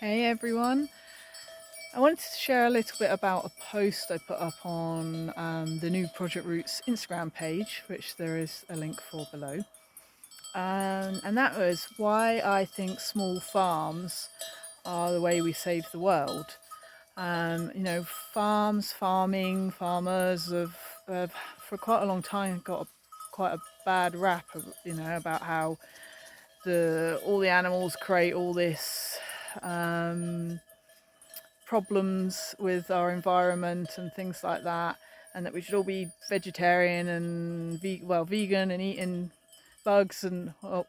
Hey everyone, I wanted to share a little bit about a post I put up on the new Project Roots Instagram page, which there is a link for below. And that was why I think small farms are the way we save the world. Farming, farmers have for quite a long time got quite a bad rap, about how all the animals create all this problems with our environment and things like that, and that we should all be vegetarian and vegan and eating bugs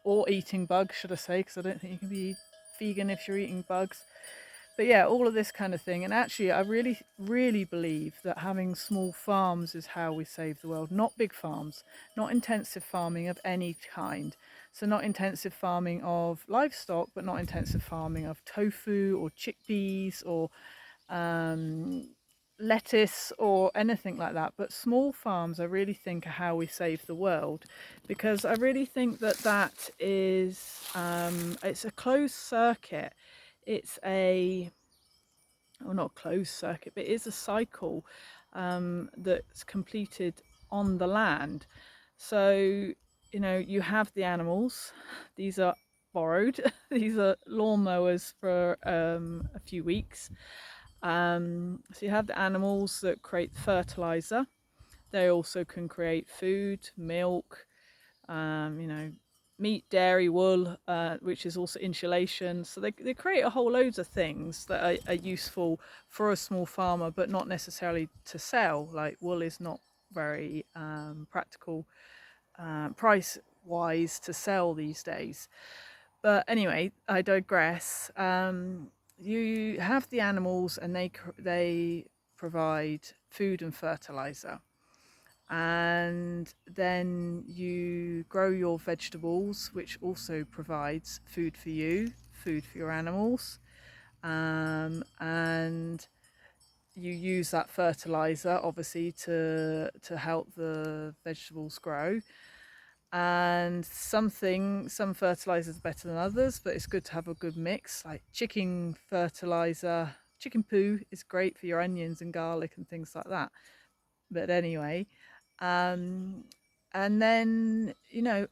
or eating bugs, should I say? Because I don't think you can be vegan if you're eating bugs. But yeah, all of this kind of thing. And actually, I really, really believe that having small farms is how we save the world, not big farms, not intensive farming of any kind. So, not intensive farming of livestock, but not intensive farming of tofu or chickpeas or um, lettuce or anything like that. But small farms, I really think, are how we save the world, because I really think that is it's a closed circuit. It's a or not a closed circuit, but it is a cycle that's completed on the land. So you have the animals; these are borrowed. These are lawnmowers for a few weeks. So you have the animals that create fertilizer. They also can create food, milk, meat, dairy, wool, which is also insulation. So they create a whole loads of things that are useful for a small farmer, but not necessarily to sell. Like wool is not very practical price wise to sell these days. But anyway, I digress. You have the animals, and they provide food and fertilizer, and then you grow your vegetables, which also provides food for you, food for your animals, and you use that fertilizer obviously to help the vegetables grow. And some fertilizers are better than others, but it's good to have a good mix. Like chicken fertilizer, chicken poo is great for your onions and garlic and things like that. But anyway, um, and then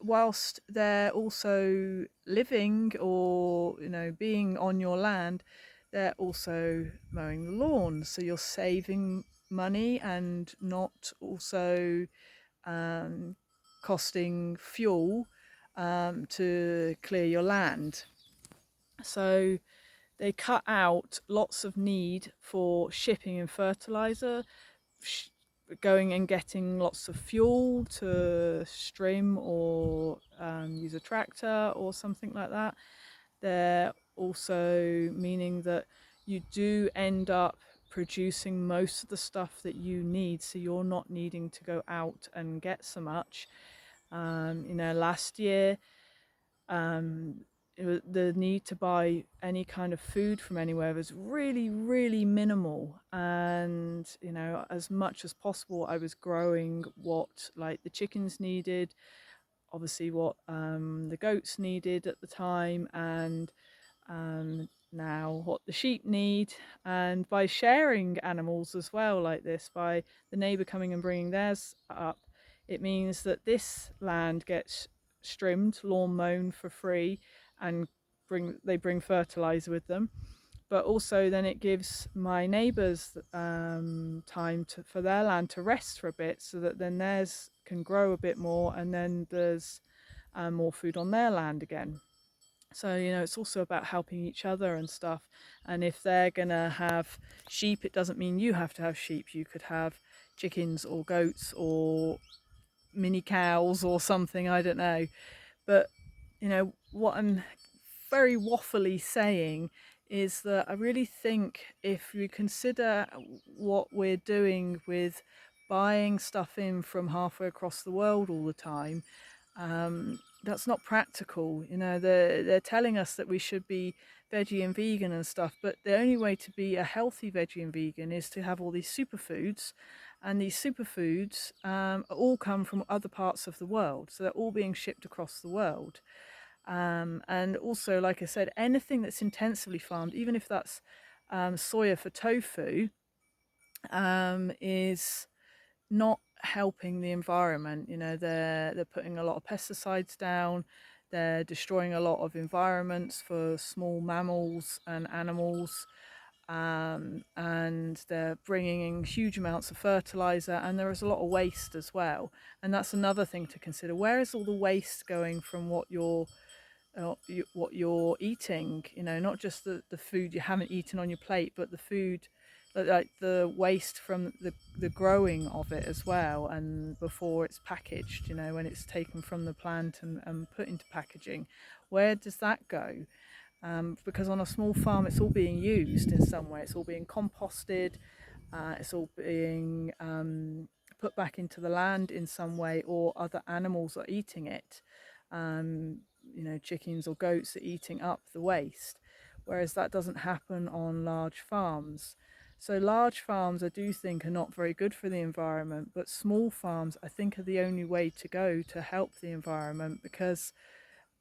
whilst they're also living or being on your land, they're also mowing the lawn, so you're saving money and not also um, costing fuel to clear your land. So they cut out lots of need for shipping and fertilizer, going and getting lots of fuel to strim or use a tractor or something like that. They're also meaning that you do end up producing most of the stuff that you need, so you're not needing to go out and get so much. Last year, um, the need to buy any kind of food from anywhere was really, really minimal. And, as much as possible, I was growing what like the chickens needed, obviously what the goats needed at the time, and now what the sheep need. And by sharing animals as well, like this, by the neighbour coming and bringing theirs up, it means that this land gets trimmed, lawn mown for free, and they bring fertilizer with them. But also then it gives my neighbours time for their land to rest for a bit, so that then theirs can grow a bit more, and then there's more food on their land again. So it's also about helping each other and stuff. And if they're gonna have sheep, it doesn't mean you have to have sheep. You could have chickens or goats or mini cows or something, I don't know. But what I'm very waffly saying is that I really think if you consider what we're doing with buying stuff in from halfway across the world all the time, that's not practical. They're telling us that we should be veggie and vegan and stuff, but the only way to be a healthy veggie and vegan is to have all these superfoods, and these superfoods all come from other parts of the world, so they're all being shipped across the world. And also, like I said, anything that's intensively farmed, even if that's soya for tofu, is not helping the environment. They're putting a lot of pesticides down. They're destroying a lot of environments for small mammals and animals, and they're bringing in huge amounts of fertilizer, and there is a lot of waste as well. And that's another thing to consider. Where is all the waste going from what you're eating? Not just the food you haven't eaten on your plate, but the food, like the waste from the growing of it as well, and before it's packaged, when it's taken from the plant and put into packaging. Where does that go? Because on a small farm it's all being used in some way. It's all being composted, it's all being put back into the land in some way, or other animals are eating it. Chickens or goats are eating up the waste, whereas that doesn't happen on large farms. So large farms, I do think, are not very good for the environment, but small farms, I think, are the only way to go to help the environment, because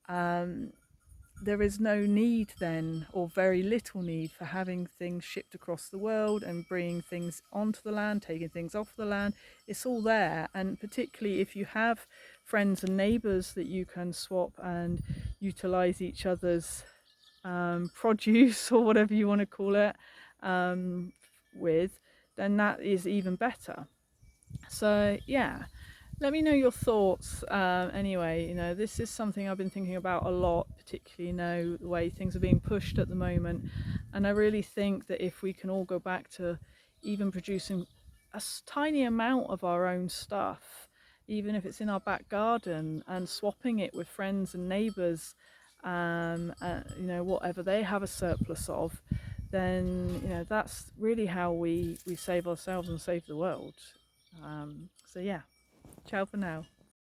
there is no need then, or very little need, for having things shipped across the world and bringing things onto the land, taking things off the land. It's all there. And particularly if you have friends and neighbours that you can swap and utilise each other's produce, or whatever you want to call it, with, then that is even better. So yeah, let me know your thoughts. Anyway, this is something I've been thinking about a lot, particularly the way things are being pushed at the moment. And I really think that if we can all go back to even producing a tiny amount of our own stuff, even if it's in our back garden, and swapping it with friends and neighbours, whatever they have a surplus of, then that's really how we save ourselves and save the world. So yeah. Ciao for now.